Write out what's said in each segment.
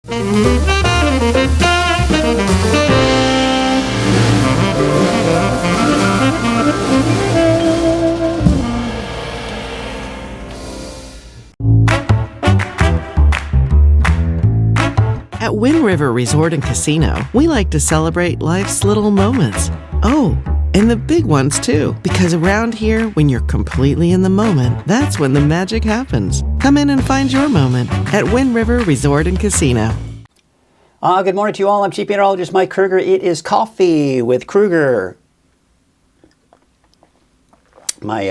At Wind River Resort and Casino, we like to celebrate life's little moments. Oh, and the big ones too. Because around here, when you're completely in the moment, that's when the magic happens. Come in and find your moment at Wind River Resort and Casino. Good morning to you all. I'm Chief Meteorologist Mike Krueger. It is Coffee with Krueger. My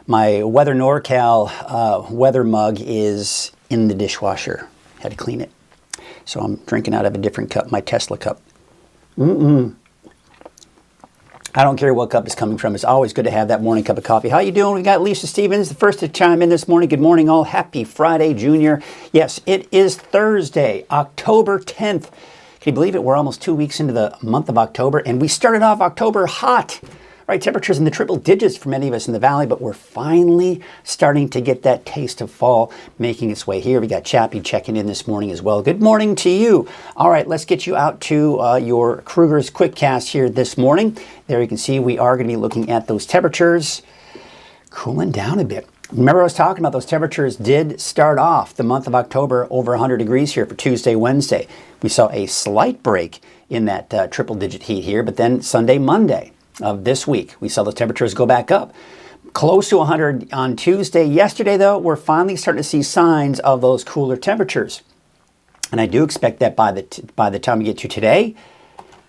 Weather NorCal weather mug is in the dishwasher. Had to clean it. So I'm drinking out of a different cup, my Tesla cup. I don't care what cup it's coming from. It's always good to have that morning cup of coffee. How you doing? We got Lisa Stevens, the first to chime in this morning. Good morning, all. Happy Friday, Junior. Yes, it is Thursday, October 10th. Can you believe it? We're almost 2 weeks into the month of October, and we started off October hot. Right, temperatures in the triple digits for many of us in the valley, but we're finally starting to get that taste of fall making its way here. We got Chappie checking in this morning as well. Good morning to you. All right, let's get you out to your Krueger's Quick Cast here this morning. There you can see we are going to be looking at those temperatures cooling down a bit. Remember I was talking about those temperatures did start off the month of October over 100 degrees here for Tuesday, Wednesday. We saw a slight break in that triple digit heat here, but then Sunday, Monday of this week, we saw the temperatures go back up. Close to 100 on Tuesday. Yesterday, though, we're finally starting to see signs of those cooler temperatures. And I do expect that by the time we get to today,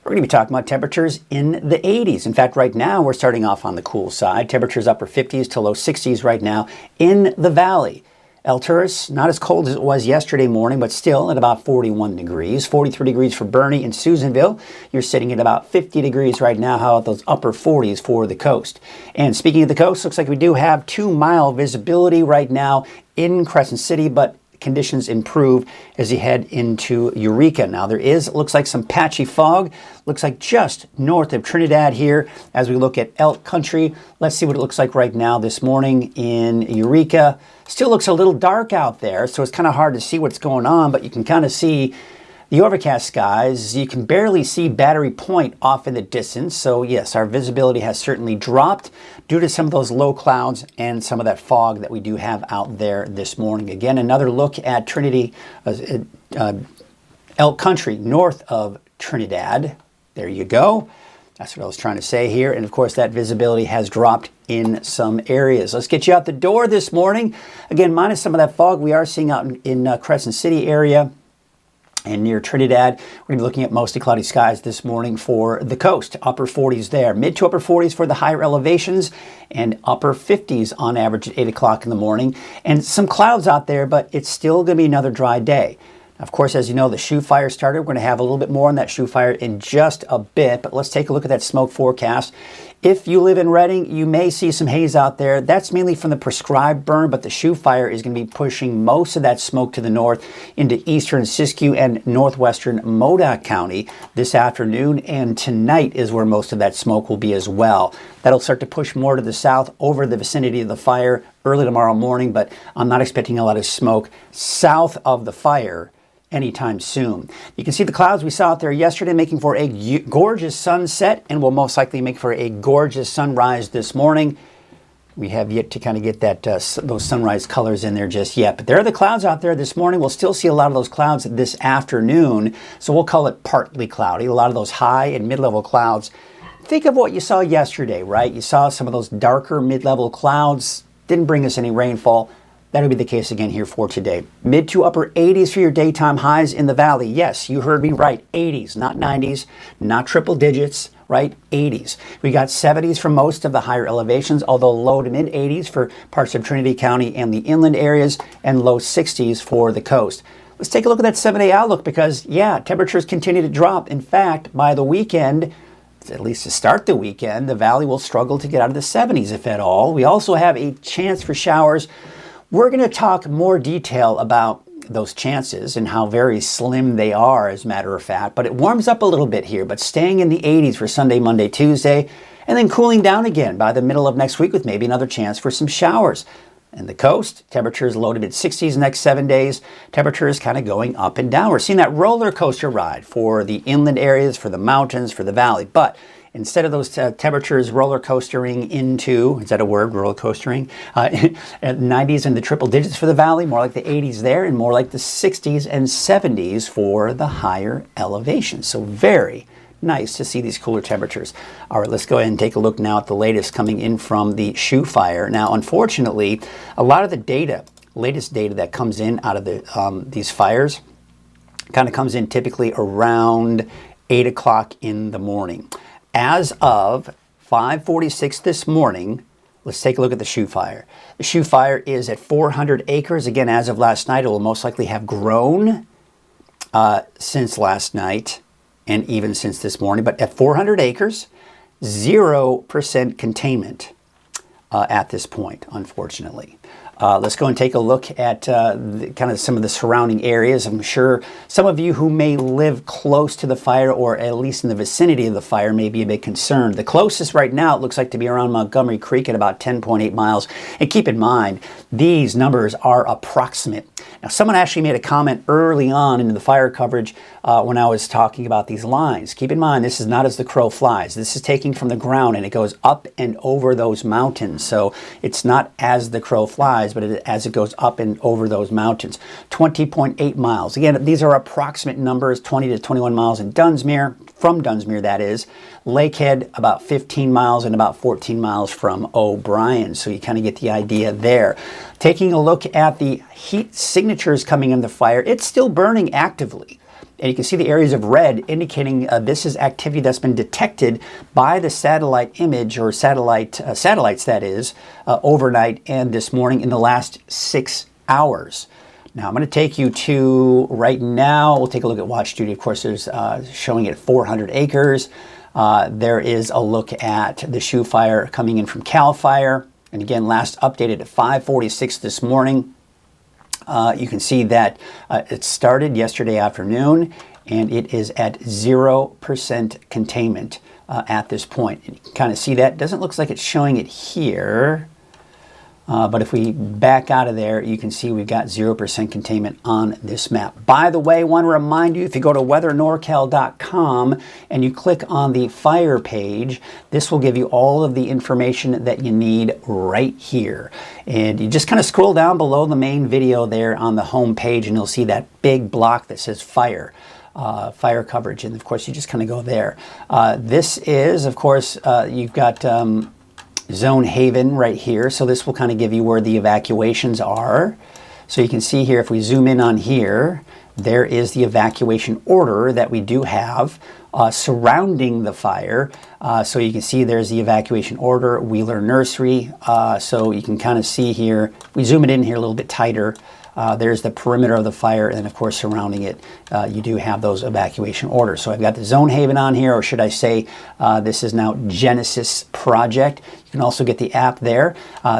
we're going to be talking about temperatures in the 80s. In fact, right now, we're starting off on the cool side. Temperatures upper 50s to low 60s right now in the valley. El Turris, not as cold as it was yesterday morning, but still at about 41 degrees. 43 degrees for Bernie and Susanville. You're sitting at about 50 degrees right now. How about those upper 40s for the coast? And speaking of the coast, looks like we do have 2-mile visibility right now in Crescent City, but conditions improve as you head into Eureka. Now there looks like some patchy fog. Looks like just north of Trinidad here as we look at Elk Country. Let's see what it looks like right now this morning in Eureka. Still looks a little dark out there, so it's kind of hard to see what's going on, but you can kind of see the overcast skies. You can barely see Battery Point off in the distance. So yes, our visibility has certainly dropped due to some of those low clouds and some of that fog that we do have out there this morning. Again, another look at Elk Country north of Trinidad. There you go. That's what I was trying to say here. And of course, that visibility has dropped in some areas. Let's get you out the door this morning. Again, minus some of that fog we are seeing out in Crescent City area and near Trinidad. We're going to be looking at mostly cloudy skies this morning for the coast. Upper 40s there. Mid to upper 40s for the higher elevations and upper 50s on average at 8 o'clock in the morning. And some clouds out there, but it's still going to be another dry day. Of course, as you know, the shoe fire started. We're going to have a little bit more on that shoe fire in just a bit, but let's take a look at that smoke forecast. If you live in Redding, you may see some haze out there. That's mainly from the prescribed burn, but the shoe fire is going to be pushing most of that smoke to the north into eastern Siskiyou and northwestern Modoc County this afternoon, and tonight is where most of that smoke will be as well. That'll start to push more to the south over the vicinity of the fire early tomorrow morning, but I'm not expecting a lot of smoke south of the fire anytime soon. You can see the clouds we saw out there yesterday making for a gorgeous sunset, and will most likely make for a gorgeous sunrise this morning. We have yet to kind of get that those sunrise colors in there just yet, but there are the clouds out there this morning. We'll still see a lot of those clouds this afternoon, so we'll call it partly cloudy. A lot of those high and mid-level clouds. Think of what you saw yesterday, right? You saw some of those darker mid-level clouds. Didn't bring us any rainfall. That'll be the case again here for today. Mid to upper 80s for your daytime highs in the valley. Yes, you heard me right. 80s, not 90s, not triple digits, right? 80s. We got 70s for most of the higher elevations, although low to mid 80s for parts of Trinity County and the inland areas, and low 60s for the coast. Let's take a look at that 7-day outlook because, yeah, temperatures continue to drop. In fact, by the weekend, at least to start the weekend, the valley will struggle to get out of the 70s, if at all. We also have a chance for showers. We're going to talk more detail about those chances and how very slim they are, as a matter of fact. But it warms up a little bit here, but staying in the 80s for Sunday, Monday, Tuesday, and then cooling down again by the middle of next week with maybe another chance for some showers. And the coast, temperatures low to mid-60s the next 7 days. Temperatures kind of going up and down. We're seeing that roller coaster ride for the inland areas, for the mountains, for the valley. But instead of those temperatures roller coastering into, is that a word, roller coastering? 90s and the triple digits for the valley, more like the 80s there, and more like the 60s and 70s for the higher elevations. So very nice to see these cooler temperatures. All right, let's go ahead and take a look now at the latest coming in from the shoe fire. Now, unfortunately, a lot of the data, latest data that comes in out of these fires kind of comes in typically around 8 o'clock in the morning. As of 5:46 this morning, let's take a look at the shoe fire. The shoe fire is at 400 acres. Again, as of last night, it will most likely have grown since last night and even since this morning. But at 400 acres, 0% containment at this point, unfortunately. Let's go and take a look at kind of some of the surrounding areas. I'm sure some of you who may live close to the fire or at least in the vicinity of the fire may be a bit concerned. The closest right now, it looks like to be around Montgomery Creek at about 10.8 miles. And keep in mind, these numbers are approximate. Now, someone actually made a comment early on in the fire coverage when I was talking about these lines. Keep in mind, this is not as the crow flies. This is taking from the ground and it goes up and over those mountains. So it's not as the crow flies, but as it goes up and over those mountains. 20.8 miles. Again, these are approximate numbers, 20 to 21 miles in Dunsmuir, from Dunsmuir that is. Lakehead, about 15 miles and about 14 miles from O'Brien. So you kind of get the idea there. Taking a look at the heat signatures coming in the fire, it's still burning actively. And you can see the areas of red indicating this is activity that's been detected by the satellite image or satellites that is, overnight and this morning in the last 6 hours. Now I'm going to take you to right now. We'll take a look at Watch Duty. Of course, there's showing it 400 acres. There is a look at the shoe fire coming in from CAL FIRE. And again, last updated at 5:46 this morning. You can see that it started yesterday afternoon and it is at 0% containment at this point. And you can kind of see that. It doesn't look like it's showing it here. But if we back out of there, you can see we've got 0% containment on this map. By the way, I want to remind you, if you go to weathernorcal.com and you click on the fire page, this will give you all of the information that you need right here. And you just kind of scroll down below the main video there on the home page and you'll see that big block that says fire. Fire coverage. And of course, you just kind of go there. This is, of course, you've got Zone Haven right here. So this will kind of give you where the evacuations are. So you can see here, if we zoom in on here, there is the evacuation order that we do have surrounding the fire. So you can see there's the evacuation order, Wheeler Nursery. So you can kind of see here, we zoom it in here a little bit tighter. There's the perimeter of the fire, and of course surrounding it, you do have those evacuation orders. So I've got the Zone Haven on here, or should I say this is now Genesis Project. You can also get the app there.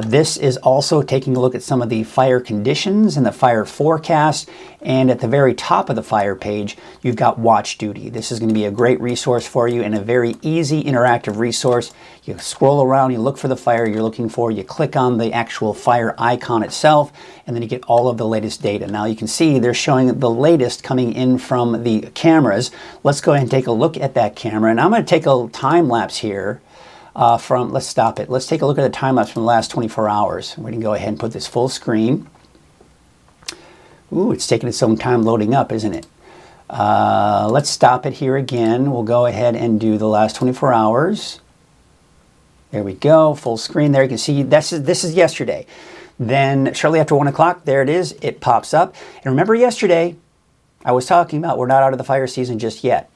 This is also taking a look at some of the fire conditions and the fire forecast. And at the very top of the fire page, you've got Watch Duty. This is going to be a great resource for you and a very easy interactive resource. You scroll around, you look for the fire you're looking for, you click on the actual fire icon itself, and then you get all of the latest data. Now you can see they're showing the latest coming in from the cameras. Let's go ahead and take a look at that camera. And I'm going to take a time lapse here let's stop it. Let's take a look at the time lapse from the last 24 hours. We can go ahead and put this full screen. Ooh, it's taking its own time loading up, isn't it? Let's stop it here again. We'll go ahead and do the last 24 hours. There we go, full screen there. You can see this is yesterday. Then shortly after 1 o'clock, there it is. It pops up. And remember yesterday, I was talking about we're not out of the fire season just yet.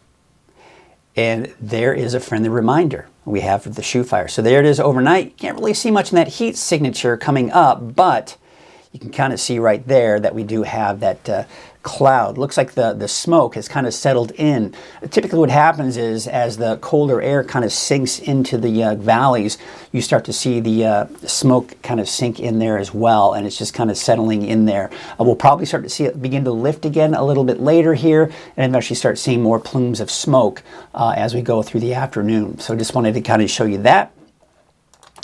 And there is a friendly reminder we have the shoe fire. So there it is overnight. You can't really see much in that heat signature coming up, but you can kind of see right there that we do have that cloud. Looks like the smoke has kind of settled in. Typically what happens is as the colder air kind of sinks into the valleys, you start to see the smoke kind of sink in there as well, and it's just kind of settling in there. We'll probably start to see it begin to lift again a little bit later here, and eventually start seeing more plumes of smoke as we go through the afternoon. So just wanted to kind of show you that.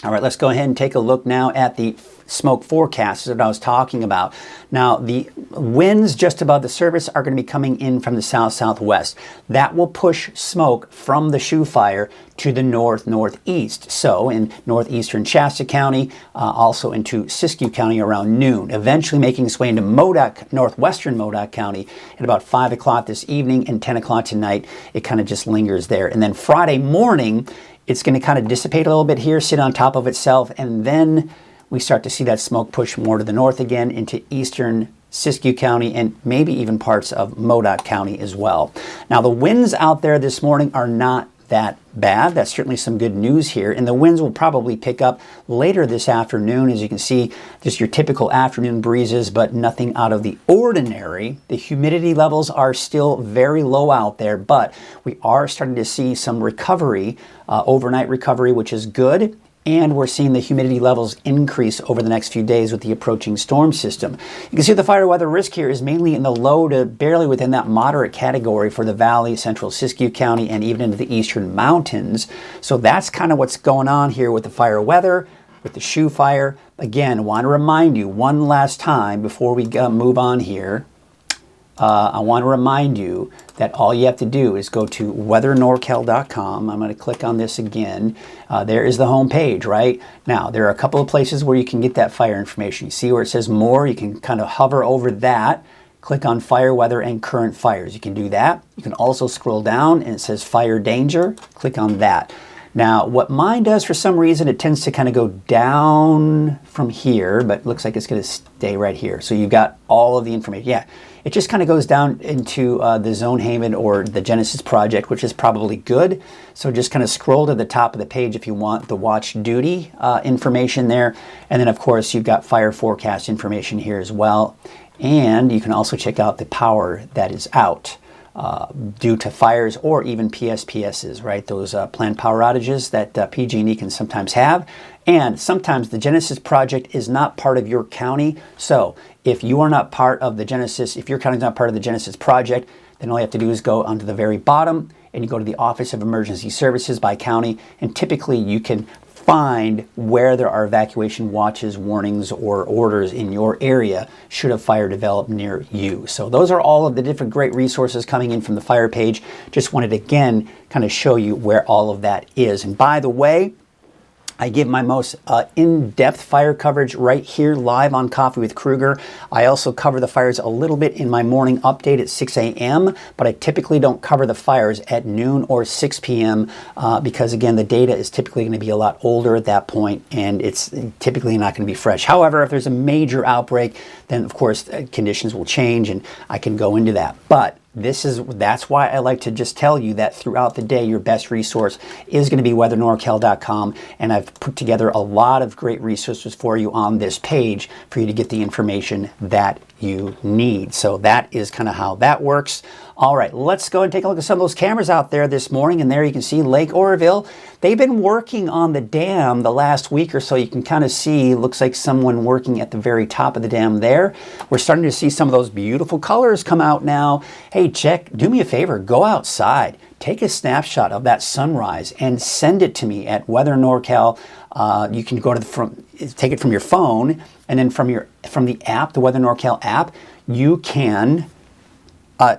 All right, let's go ahead and take a look now at the smoke forecast that I was talking about. Now, the winds just above the surface are going to be coming in from the south-southwest. That will push smoke from the shoe fire to the north-northeast. So in northeastern Shasta County, also into Siskiyou County around noon, eventually making its way into Modoc, northwestern Modoc County at about 5 o'clock this evening, and 10 o'clock tonight. It kind of just lingers there. And then Friday morning, it's going to kind of dissipate a little bit here, sit on top of itself, and then we start to see that smoke push more to the north again into eastern Siskiyou County and maybe even parts of Modoc County as well. Now, the winds out there this morning are not that bad. That's certainly some good news here. And the winds will probably pick up later this afternoon. As you can see, just your typical afternoon breezes, but nothing out of the ordinary. The humidity levels are still very low out there, but we are starting to see some recovery, overnight recovery, which is good. And we're seeing the humidity levels increase over the next few days with the approaching storm system. You can see the fire weather risk here is mainly in the low to barely within that moderate category for the valley, central Siskiyou County, and even into the eastern mountains. So that's kind of what's going on here with the fire weather, with the shoe fire. Again, I want to remind you one last time before we move on here. I want to remind you that all you have to do is go to weathernorcal.com. I'm going to click on this again. There is the home page, right? Now, there are a couple of places where you can get that fire information. You see where it says more? You can kind of hover over that, click on fire weather and current fires. You can do that. You can also scroll down and it says fire danger. Click on that. Now, what mine does, for some reason, it tends to kind of go down from here, but it looks like it's going to stay right here. So you've got all of the information. Yeah, it just kind of goes down into the Zone Haven or the Genesis project, which is probably good. So just kind of scroll to the top of the page if you want the watch duty information there. And then, of course, you've got fire forecast information here as well. And you can also check out the power that is out due to fires or even PSPSs, right? Those planned power outages that PG&E can sometimes have. And sometimes the Genesis project is not part of your county. So if you are not part of the Genesis, if your county is not part of the Genesis project, then all you have to do is go onto the very bottom and you go to the Office of Emergency Services by county, and typically you can find where there are evacuation watches, warnings, or orders in your area should a fire develop near you. So those are all of the different great resources coming in from the fire page. Just wanted to, again, kind of show you where all of that is. And by the way, I give my most in-depth fire coverage right here live on Coffee with Krueger. I also cover the fires a little bit in my morning update at 6 a.m., but I typically don't cover the fires at noon or 6 p.m. Because, again, the data is typically going to be a lot older at that point, and it's typically not going to be fresh. However, if there's a major outbreak, then, of course, conditions will change, and I can go into that. But that's why I like to just tell you that throughout the day, your best resource is going to be weathernorcal.com. And I've put together a lot of great resources for you on this page for you to get the information that you need. So that is kind of how that works. All right, let's go and take a look at some of those cameras out there this morning. And there you can see Lake Oroville. They've been working on the dam the last week or so. You can kind of see, looks like someone working at the very top of the dam there. We're starting to see some of those beautiful colors come out now. Hey, do me a favor, go outside. Take a snapshot of that sunrise and send it to me at Weather NorCal. You can go to take it from your phone, and then from the app, the Weather NorCal app, you can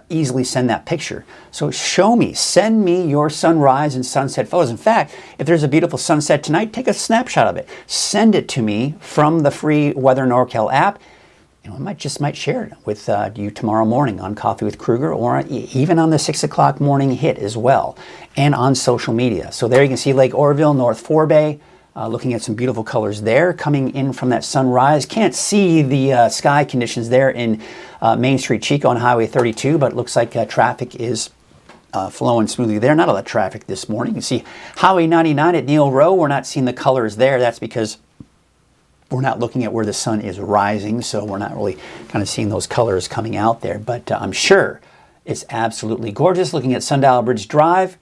easily send that picture. So send me your sunrise and sunset photos. In fact, if there's a beautiful sunset tonight, take a snapshot of it. Send it to me from the free Weather NorCal app. And we might share it with you tomorrow morning on Coffee with Krueger, or even on the 6 o'clock morning hit as well, and on social media. So there you can see Lake Oroville, North Forebay, looking at some beautiful colors there coming in from that sunrise. Can't see the sky conditions there in Main Street Chico on Highway 32, but it looks like traffic is flowing smoothly there. Not a lot of traffic this morning. You see Highway 99 at Neil Rowe. We're not seeing the colors there. That's because we're not looking at where the sun is rising, so we're not really kind of seeing those colors coming out there. But I'm sure it's absolutely gorgeous. Looking at Sundial Bridge Drive,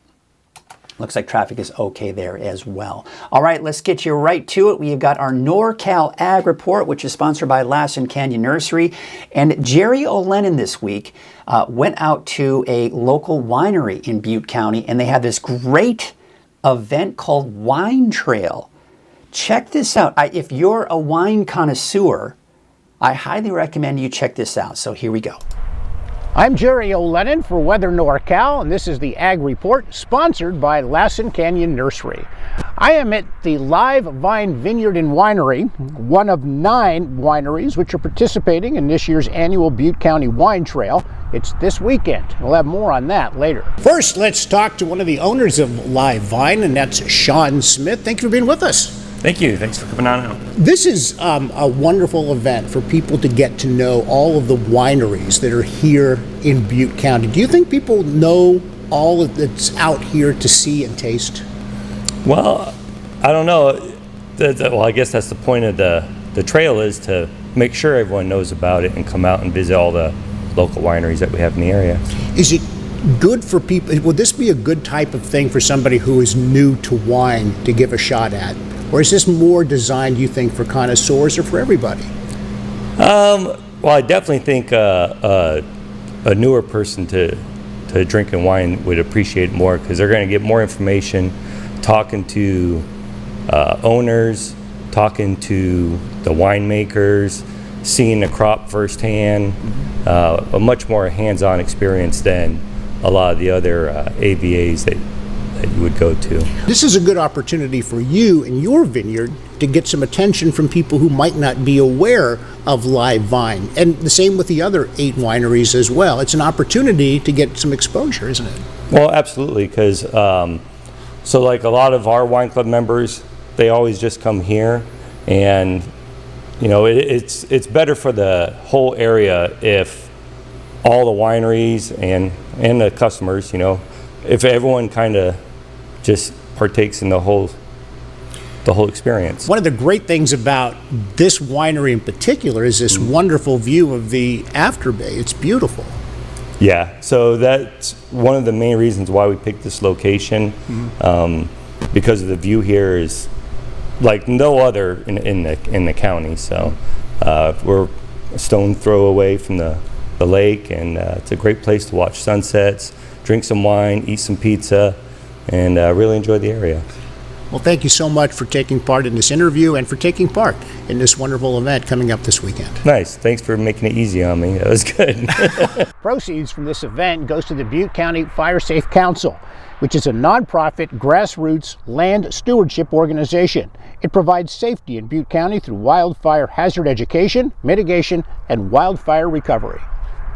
looks like traffic is okay there as well. All right, let's get you right to it. We've got our NorCal Ag Report, which is sponsored by Lassen Canyon Nursery. And Jerry O'Lennon this week went out to a local winery in Butte County, and they had this great event called Wine Trail. check this out. If you're a wine connoisseur, I highly recommend you check this out. So here we go. I'm Jerry O'Lennon for Weather NorCal, and this is the Ag Report, sponsored by Lassen Canyon Nursery. I am at the Live Vine Vineyard and Winery, one of 9 wineries which are participating in this year's annual Butte County Wine Trail. It's this weekend. We'll have more on that later. First, let's talk to one of the owners of Live Vine, and that's Sean Smith. Thank you for being with us. Thank you. Thanks for coming on out. This is a wonderful event for people to get to know all of the wineries that are here in Butte County. Do you think people know all that's out here to see and taste? Well, I don't know. Well, I guess that's the point of the trail, is to make sure everyone knows about it and come out and visit all the local wineries that we have in the area. Is it good for people? Would this be a good type of thing for somebody who is new to wine to give a shot at? Or is this more designed, you think, for connoisseurs or for everybody? Well, I definitely think a newer person to drinking wine would appreciate more, because they're going to get more information, talking to owners, talking to the winemakers, seeing the crop firsthand, a much more hands-on experience than a lot of the other AVAs that you would go to. This is a good opportunity for you and your vineyard to get some attention from people who might not be aware of Live Vine. And the same with the other 8 wineries as well. It's an opportunity to get some exposure, isn't it? Well, absolutely, because so like a lot of our wine club members, they always just come here, and you know, it's better for the whole area if all the wineries and the customers, you know, if everyone kind of just partakes in the whole experience. One of the great things about this winery in particular is this wonderful view of the Afterbay. It's beautiful. Yeah, so that's one of the main reasons why we picked this location, because of the view here is like no other in the county. So we're a stone throw away from the lake, and it's a great place to watch sunsets, drink some wine, eat some pizza, and really enjoy the area. Well, thank you so much for taking part in this interview and for taking part in this wonderful event coming up this weekend. Nice. Thanks for making it easy on me. That was good. Proceeds from this event goes to the Butte County Fire Safe Council, which is a nonprofit grassroots land stewardship organization. It provides safety in Butte County through wildfire hazard education, mitigation, and wildfire recovery.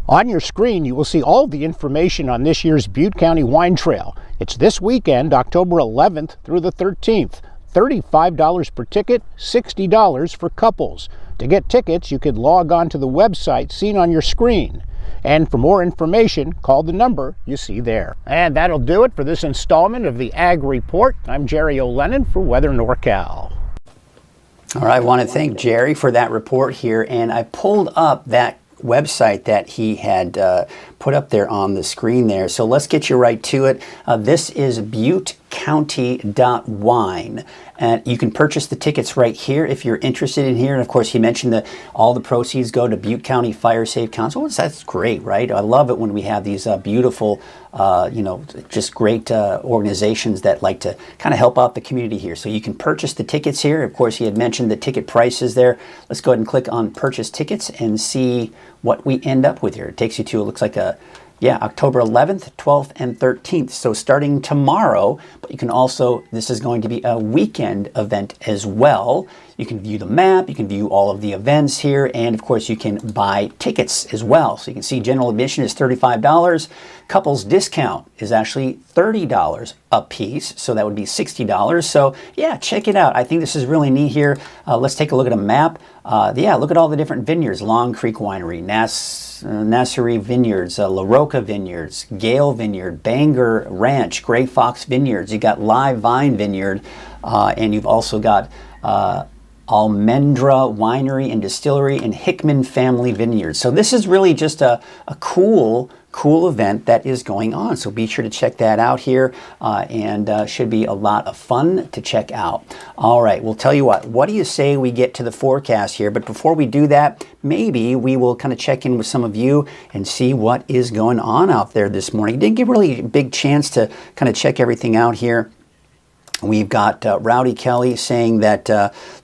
On your screen, you will see all the information on this year's Butte County Wine Trail. It's this weekend, October 11th through the 13th. $35 per ticket, $60 for couples. To get tickets, you could log on to the website seen on your screen. And for more information, call the number you see there. And that'll do it for this installment of the Ag Report. I'm Jerry O'Lennon for Weather NorCal. All right, I want to thank Jerry for that report here, and I pulled up that website that he had put up there on the screen there. So let's get you right to it. This is buttecounty.wine. And you can purchase the tickets right here if you're interested in here. And of course, he mentioned that all the proceeds go to Butte County Fire Safe Council. Well, that's great, right? I love it when we have these beautiful, just great organizations that like to kind of help out the community here. So you can purchase the tickets here. Of course, he had mentioned the ticket prices there. Let's go ahead and click on purchase tickets and see what we end up with here. It takes you to, it looks like October 11th, 12th, and 13th. So starting tomorrow, but you can also, this is going to be a weekend event as well. You can view the map, you can view all of the events here, and of course you can buy tickets as well. So you can see general admission is $35. Couples discount is actually $30 a piece, so that would be $60. So yeah, check it out. I think this is really neat here. Let's take a look at a map. Look at all the different vineyards. Long Creek Winery, Nasserie Vineyards, La Roca Vineyards, Gale Vineyard, Bangor Ranch, Gray Fox Vineyards. You got Live Vine Vineyard, and you've also got Almendra Winery and Distillery and Hickman Family Vineyards. So this is really just a cool event that is going on. So be sure to check that out here, and should be a lot of fun to check out. All right, we'll tell you what do you say we get to the forecast here? But before we do that, maybe we will kind of check in with some of you and see what is going on out there this morning. Didn't get really a big chance to kind of check everything out here. We've got Rowdy Kelly saying that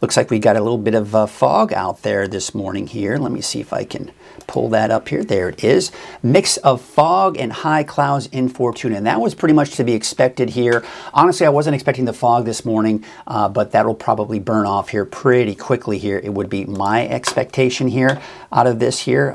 looks like we got a little bit of fog out there this morning here. Let me see if I can pull that up here. There it is. Mix of fog and high clouds in Fortuna. And that was pretty much to be expected here. Honestly, I wasn't expecting the fog this morning, but that'll probably burn off here pretty quickly here. It would be my expectation here out of this here.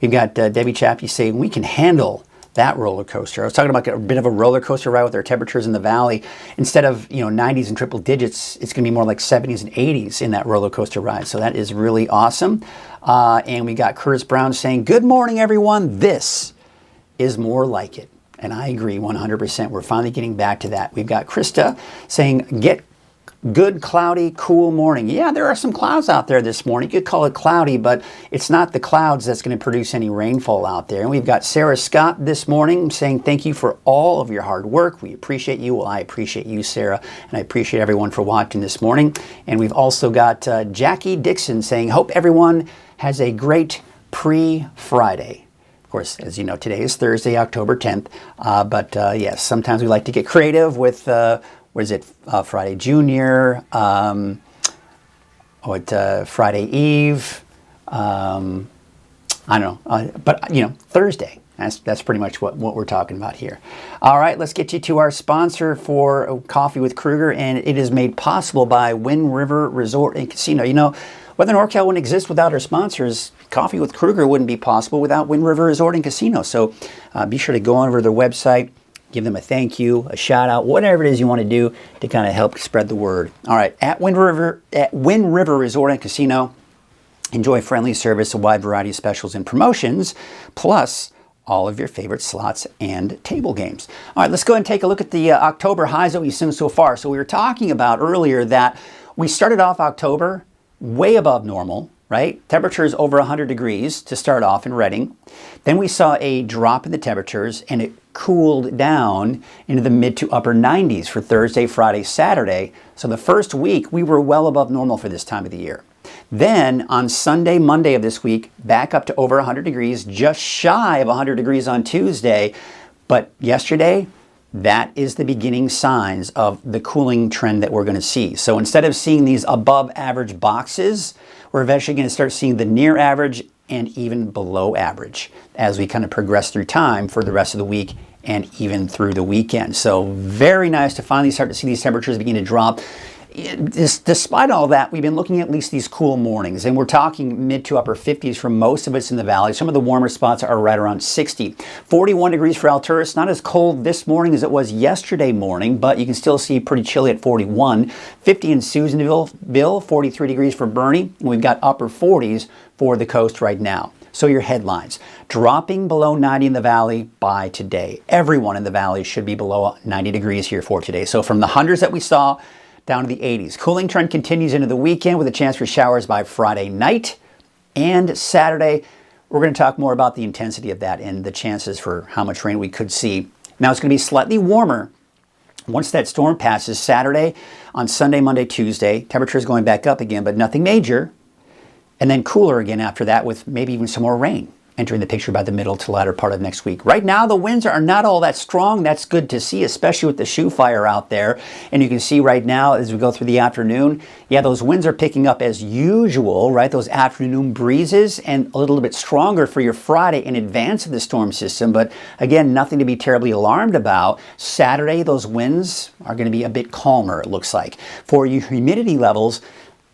We've got Debbie Chappie saying we can handle that roller coaster. I was talking about a bit of a roller coaster ride with our temperatures in the valley. Instead of 90s and triple digits, it's going to be more like 70s and 80s in that roller coaster ride. So that is really awesome. And we got Curtis Brown saying, good morning, everyone. This is more like it. And I agree 100%. We're finally getting back to that. We've got Krista saying, get good, cloudy, cool morning. Yeah, there are some clouds out there this morning. You could call it cloudy, but it's not the clouds that's going to produce any rainfall out there. And we've got Sarah Scott this morning saying thank you for all of your hard work. We appreciate you. Well, I appreciate you, Sarah, and I appreciate everyone for watching this morning. And we've also got Jackie Dixon saying, hope everyone has a great pre-Friday. Of course, as you know, today is Thursday, October 10th. But yes, sometimes we like to get creative with Friday Junior, Friday Eve, I don't know, but Thursday. That's pretty much what we're talking about here. All right, let's get you to our sponsor for Coffee with Krueger, and it is made possible by Wind River Resort and Casino. Weather NorCal wouldn't exist without our sponsors. Coffee with Krueger wouldn't be possible without Wind River Resort and Casino. So be sure to go over to their website, give them a thank you, a shout out, whatever it is you want to do to kind of help spread the word. All right, at Wind River Resort and Casino, enjoy friendly service, a wide variety of specials and promotions, plus all of your favorite slots and table games. All right, let's go ahead and take a look at the October highs that we've seen so far. So we were talking about earlier that we started off October way above normal, right? Temperatures over 100 degrees to start off in Redding. Then we saw a drop in the temperatures and it cooled down into the mid to upper 90s for Thursday, Friday, Saturday. So the first week we were well above normal for this time of the year. Then on Sunday, Monday of this week, back up to over 100 degrees, just shy of 100 degrees on Tuesday. But yesterday, that is the beginning signs of the cooling trend that we're going to see. So instead of seeing these above average boxes, we're eventually going to start seeing the near average and even below average as we kind of progress through time for the rest of the week and even through the weekend. So very nice to finally start to see these temperatures begin to drop. Despite all that, we've been looking at least these cool mornings, and we're talking mid to upper 50s for most of us in the valley. Some of the warmer spots are right around 60. 41 degrees for Alturas, not as cold this morning as it was yesterday morning, but you can still see pretty chilly at 41. 50 in Susanville, 43 degrees for Bernie, and we've got upper 40s for the coast right now. So your headlines, dropping below 90 in the valley by today. Everyone in the valley should be below 90 degrees here for today. So from the hundreds that we saw, down to the 80s. Cooling trend continues into the weekend with a chance for showers by Friday night and Saturday. We're going to talk more about the intensity of that and the chances for how much rain we could see. Now it's going to be slightly warmer once that storm passes Saturday, on Sunday, Monday, Tuesday. Temperatures going back up again, but nothing major. And then cooler again after that with maybe even some more rain entering the picture by the middle to latter part of next week. Right now, the winds are not all that strong. That's good to see, especially with the shoe fire out there. And you can see right now as we go through the afternoon, yeah, those winds are picking up as usual, right? Those afternoon breezes and a little bit stronger for your Friday in advance of the storm system. But again, nothing to be terribly alarmed about. Saturday, those winds are going to be a bit calmer, it looks like. For your humidity levels,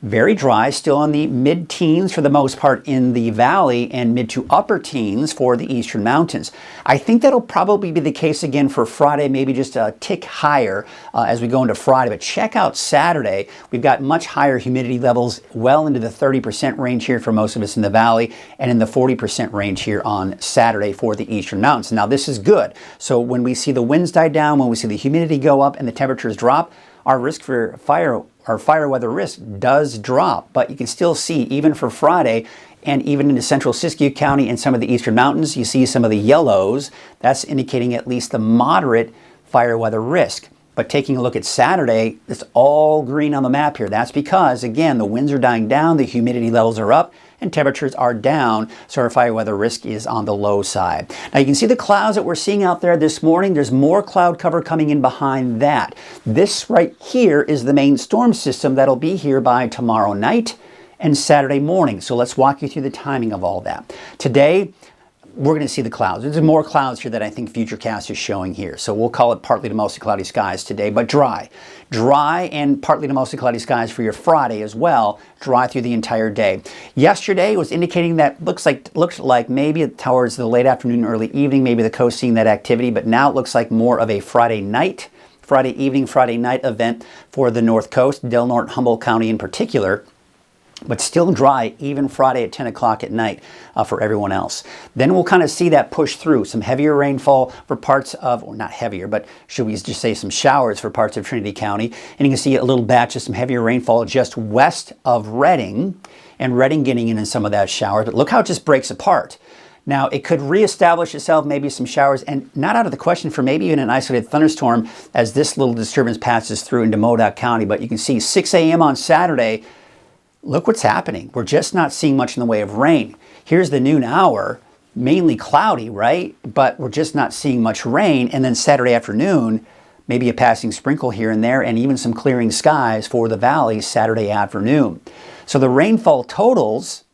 very dry, still on the mid-teens for the most part in the valley and mid to upper teens for the eastern mountains. I think that'll probably be the case again for Friday, maybe just a tick higher as we go into Friday. But check out Saturday. We've got much higher humidity levels, well into the 30% range here for most of us in the valley and in the 40% range here on Saturday for the eastern mountains. Now this is good. So when we see the winds die down, when we see the humidity go up and the temperatures drop, our risk for fire weather risk does drop, but you can still see even for Friday and even into central Siskiyou County and some of the eastern mountains, you see some of the yellows. That's indicating at least the moderate fire weather risk. But taking a look at Saturday, it's all green on the map here. That's because, again, the winds are dying down, the humidity levels are up, and temperatures are down, so our fire weather risk is on the low side. Now you can see the clouds that we're seeing out there this morning. There's more cloud cover coming in behind that. This right here is the main storm system that'll be here by tomorrow night and Saturday morning. So let's walk you through the timing of all that. Today, we're going to see the clouds. There's more clouds here that I think Futurecast is showing here. So we'll call it partly to mostly cloudy skies today, but dry. Dry and partly to mostly cloudy skies for your Friday as well. Dry through the entire day. Yesterday was indicating that looked like maybe towards the late afternoon, early evening, maybe the coast seeing that activity, but now it looks like more of a Friday evening, Friday night event for the North Coast, Del Norte, Humboldt County in particular. But still dry even Friday at 10 o'clock at night for everyone else. Then we'll kind of see that push through. Some heavier rainfall for parts of, or not heavier, but should we just say some showers for parts of Trinity County. And you can see a little batch of some heavier rainfall just west of Redding, and Redding getting in some of that shower. But look how it just breaks apart. Now, it could reestablish itself, maybe some showers, and not out of the question for maybe even an isolated thunderstorm as this little disturbance passes through into Modoc County. But you can see 6 a.m. on Saturday, look what's happening. We're just not seeing much in the way of rain. Here's the noon hour, mainly cloudy, right? But we're just not seeing much rain. And then Saturday afternoon, maybe a passing sprinkle here and there, and even some clearing skies for the valley Saturday afternoon. So the rainfall totals,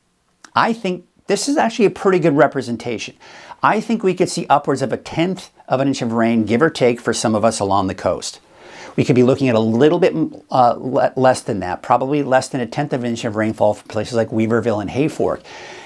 I think this is actually a pretty good representation. I think we could see upwards of 1/10 of an inch of rain, give or take, for some of us along the coast. We could be looking at a little bit less than that, probably less than 1/10 of an inch of rainfall for places like Weaverville and Hayfork.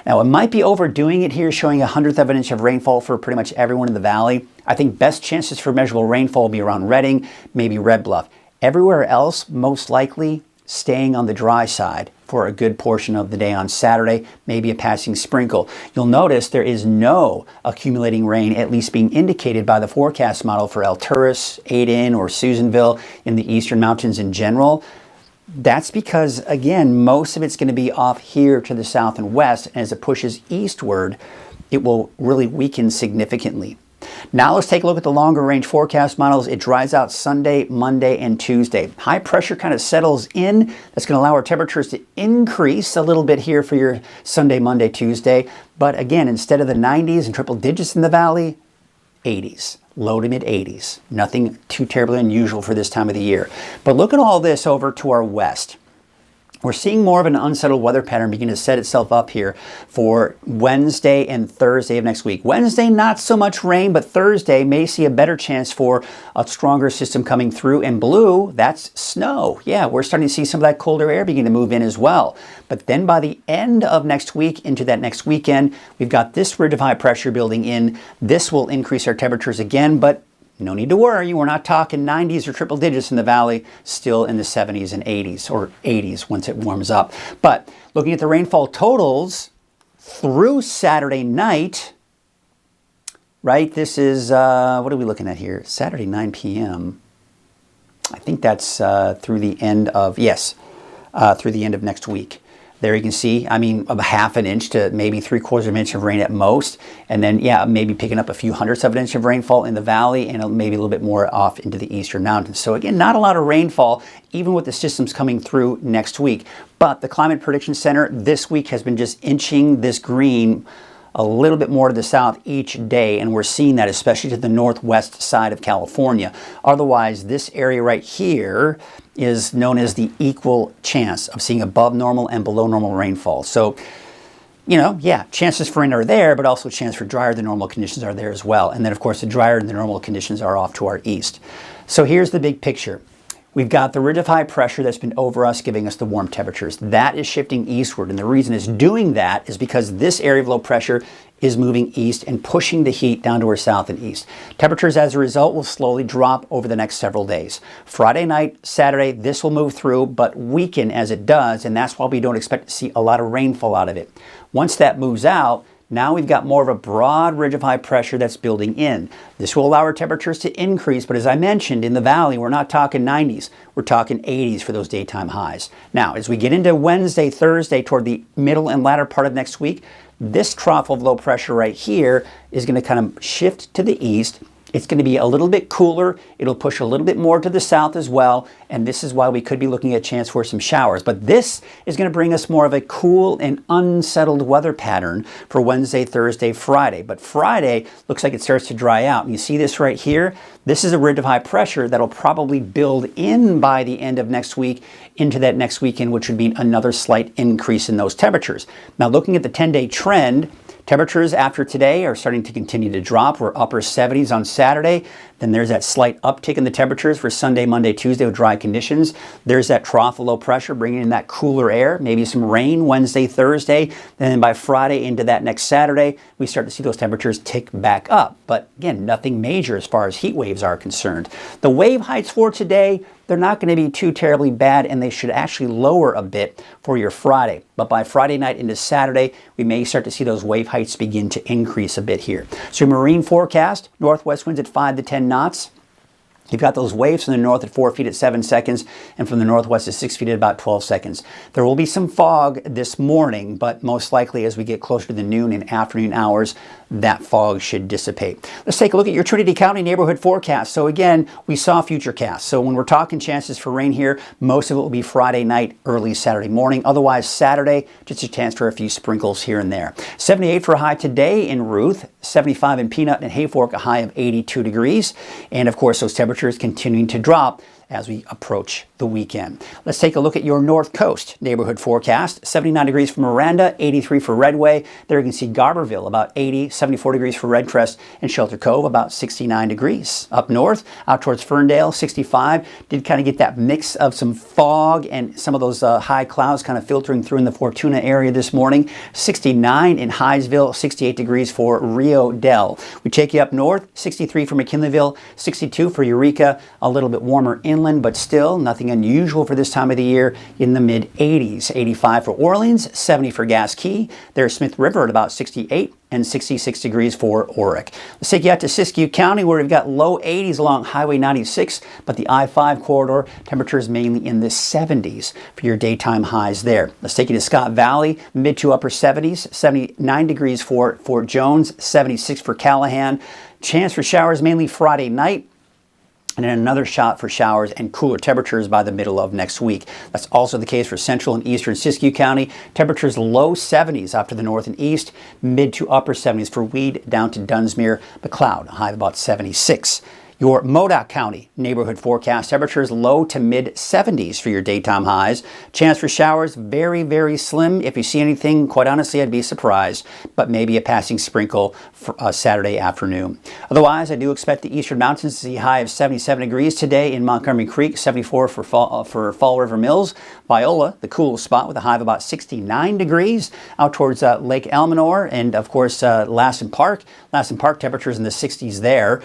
Now, it might be overdoing it here, showing 1/100th of an inch of rainfall for pretty much everyone in the valley. I think best chances for measurable rainfall will be around Redding, maybe Red Bluff. Everywhere else, most likely staying on the dry side for a good portion of the day on Saturday, maybe a passing sprinkle. You'll notice there is no accumulating rain, at least being indicated by the forecast model for Alturas, Aden, or Susanville in the eastern mountains in general. That's because, again, most of it's going to be off here to the south and west, and as it pushes eastward, it will really weaken significantly. Now let's take a look at the longer range forecast models. It dries out Sunday, Monday, and Tuesday. High pressure kind of settles in. That's going to allow our temperatures to increase a little bit here for your Sunday, Monday, Tuesday. But again, instead of the 90s and triple digits in the valley, 80s, low to mid 80s. Nothing too terribly unusual for this time of the year. But look at all this over to our west. We're seeing more of an unsettled weather pattern begin to set itself up here for Wednesday and Thursday of next week. Wednesday, not so much rain, but Thursday may see a better chance for a stronger system coming through. And blue, that's snow. Yeah, we're starting to see some of that colder air begin to move in as well. But then by the end of next week into that next weekend, we've got this ridge of high pressure building in. This will increase our temperatures again, but no need to worry, we're not talking 90s or triple digits in the valley, still in the 70s and 80s, or 80s once it warms up. But looking at the rainfall totals through Saturday night, right, this is, what are we looking at here? Saturday, 9 p.m. I think that's through the end of, yes, through the end of next week. There you can see, I mean, of 1/2 inch to maybe 3/4 of an inch of rain at most. And then, yeah, maybe picking up a few hundredths of an inch of rainfall in the valley and maybe a little bit more off into the eastern mountains. So again, not a lot of rainfall, even with the systems coming through next week. But the Climate Prediction Center this week has been just inching this green a little bit more to the south each day, and we're seeing that especially to the northwest side of California. Otherwise, this area right here is known as the equal chance of seeing above normal and below normal rainfall. So, you know, yeah, chances for rain are there, but also chance for drier than normal conditions are there as well. And then, of course, the drier than normal conditions are off to our east. So here's the big picture. We've got the ridge of high pressure that's been over us, giving us the warm temperatures. That is shifting eastward, and the reason it's doing that is because this area of low pressure is moving east and pushing the heat down to our south and east. Temperatures, as a result, will slowly drop over the next several days. Friday night, Saturday, this will move through, but weaken as it does, and that's why we don't expect to see a lot of rainfall out of it. Once that moves out, now we've got more of a broad ridge of high pressure that's building in. This will allow our temperatures to increase, but as I mentioned, in the valley, we're not talking 90s. We're talking 80s for those daytime highs. Now, as we get into Wednesday, Thursday, toward the middle and latter part of next week, this trough of low pressure right here is going to kind of shift to the east, It's going to be a little bit cooler. It'll push a little bit more to the south as well, and this is why we could be looking at a chance for some showers. But this is going to bring us more of a cool and unsettled weather pattern for Wednesday, Thursday, Friday. But Friday looks like it starts to dry out. And you see this right here? This is a ridge of high pressure that'll probably build in by the end of next week into that next weekend, which would mean another slight increase in those temperatures. Now, looking at the 10-day trend, temperatures after today are starting to continue to drop. We're upper 70s on Saturday. Then there's that slight uptick in the temperatures for Sunday, Monday, Tuesday with dry conditions. There's that trough of low pressure bringing in that cooler air, maybe some rain Wednesday, Thursday. And then by Friday into that next Saturday, we start to see those temperatures tick back up. But again, nothing major as far as heat waves are concerned. The wave heights for today, they're not going to be too terribly bad, and they should actually lower a bit for your Friday. But by Friday night into Saturday, we may start to see those wave heights begin to increase a bit here. So marine forecast, northwest winds at 5 to 10 knots. You've got those waves from the north at 4 feet at 7 seconds, and from the northwest at 6 feet at about 12 seconds. There will be some fog this morning, but most likely as we get closer to the noon and afternoon hours, that fog should dissipate. Let's take a look at your Trinity County neighborhood forecast. So again, we saw Futurecast. So when we're talking chances for rain here, most of it will be Friday night, early Saturday morning. Otherwise, Saturday, just a chance for a few sprinkles here and there. 78 for a high today in Ruth, 75 in Peanut and Hayfork, a high of 82 degrees. And of course, those temperatures continuing to drop as we approach the weekend. Let's take a look at your North Coast neighborhood forecast. 79 degrees for Miranda, 83 for Redway. There you can see Garberville, about 80, 74 degrees for Red Crest, and Shelter Cove, about 69 degrees. Up north, out towards Ferndale, 65. Did kind of get that mix of some fog and some of those high clouds kind of filtering through in the Fortuna area this morning. 69 in Hydesville, 68 degrees for Rio Dell. We take you up north, 63 for McKinleyville, 62 for Eureka, a little bit warmer inland, but still nothing unusual for this time of the year in the mid 80s. 85 for Orleans, 70 for Gas Key. There's Smith River at about 68 and 66 degrees for Oric. Let's take you out to Siskiyou County where we've got low 80s along Highway 96, but the I-5 corridor, temperatures mainly in the 70s for your daytime highs there. Let's take you to Scott Valley, mid to upper 70s, 79 degrees for Fort Jones, 76 for Callahan. Chance for showers mainly Friday night, and then another shot for showers and cooler temperatures by the middle of next week. That's also the case for central and eastern Siskiyou County. Temperatures low 70s up to the north and east, mid to upper 70s for Weed down to Dunsmuir, McLeod, a high of about 76. Your Modoc County neighborhood forecast, temperatures low to mid 70s for your daytime highs. Chance for showers, very, very slim. If you see anything, quite honestly, I'd be surprised, but maybe a passing sprinkle for Saturday afternoon. Otherwise, I do expect the Eastern Mountains to see a high of 77 degrees today in Montgomery Creek, 74 for Fall River Mills. Viola, the coolest spot with a high of about 69 degrees out towards Lake Elminor, and of course, Lassen Park. Lassen Park temperatures in the 60s there.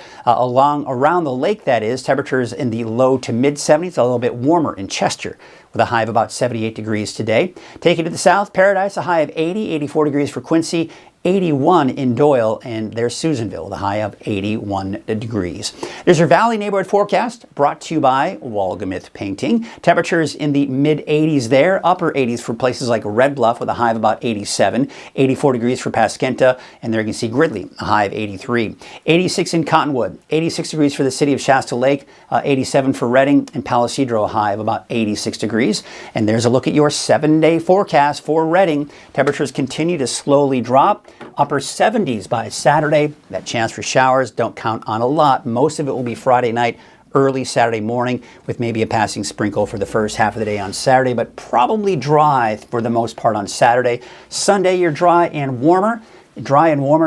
Around the lake, that is, temperatures in the low to mid 70s, a little bit warmer in Chester with a high of about 78 degrees today. Take it to the south, Paradise, a high of 80, 84 degrees for Quincy, 81 in Doyle, and there's Susanville, the high of 81 degrees. There's your Valley neighborhood forecast brought to you by Walgamuth Painting. Temperatures in the mid 80s there, upper 80s for places like Red Bluff with a high of about 87, 84 degrees for Paskenta, and there you can see Gridley, a high of 83. 86 in Cottonwood, 86 degrees for the city of Shasta Lake, 87 for Redding, and Palo Cedro, a high of about 86 degrees. And there's a look at your 7-day forecast for Redding. Temperatures continue to slowly drop. Upper 70s by Saturday. That chance for showers, don't count on a lot. Most of it will be Friday night, early Saturday morning, with maybe a passing sprinkle for the first half of the day on Saturday, but probably dry for the most part on Saturday. Sunday, you're dry and warmer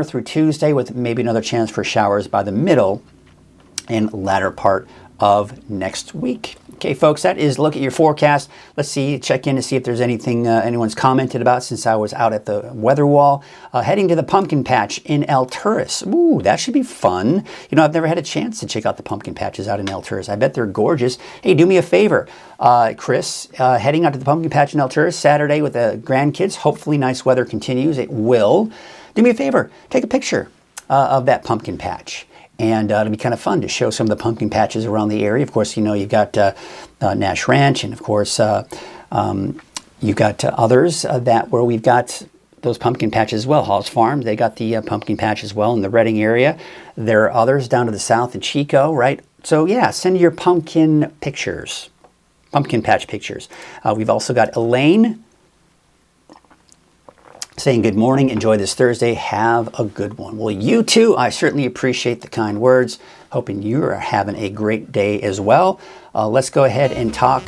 through Tuesday, with maybe another chance for showers by the middle and latter part of next week. Okay, folks, that is a look at your forecast. Let's check in to see if there's anything anyone's commented about since I was out at the weather wall. Heading to the pumpkin patch in Alturas. Ooh, that should be fun. You know, I've never had a chance to check out the pumpkin patches out in Alturas. I bet they're gorgeous. Hey, do me a favor, Chris, heading out to the pumpkin patch in Alturas Saturday with the grandkids. Hopefully nice weather continues. It will. Do me a favor, take a picture of that pumpkin patch. And it'll be kind of fun to show some of the pumpkin patches around the area. Of course, you know, you've got Nash Ranch, and of course, you've got others where we've got those pumpkin patches as well. Hall's Farm, they got the pumpkin patch as well in the Reading area. There are others down to the south in Chico, right? So yeah, send your pumpkin pictures, pumpkin patch pictures. We've also got Elaine saying good morning, enjoy this Thursday, have a good one. Well, you too, I certainly appreciate the kind words. Hoping you are having a great day as well. Let's go ahead and talk,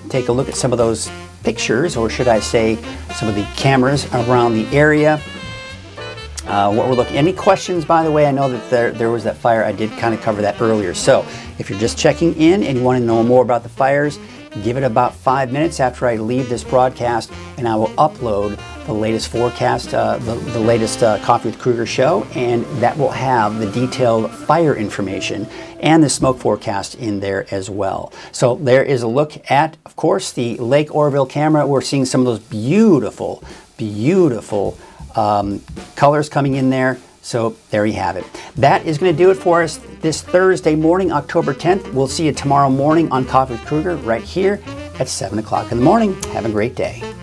take a look at some of those pictures, or should I say some of the cameras around the area. What we're looking, any questions, by the way? I know that there was that fire. I did kind of cover that earlier. So if you're just checking in and you want to know more about the fires, give it about 5 minutes after I leave this broadcast, and I will upload the latest forecast, the latest Coffee with Krueger show, and that will have the detailed fire information and the smoke forecast in there as well. So there is a look at, of course, the Lake Oroville camera. We're seeing some of those beautiful, beautiful colors coming in there. So there you have it. That is going to do it for us this Thursday morning, October 10th. We'll see you tomorrow morning on Coffee with Krueger right here at 7 o'clock in the morning. Have a great day.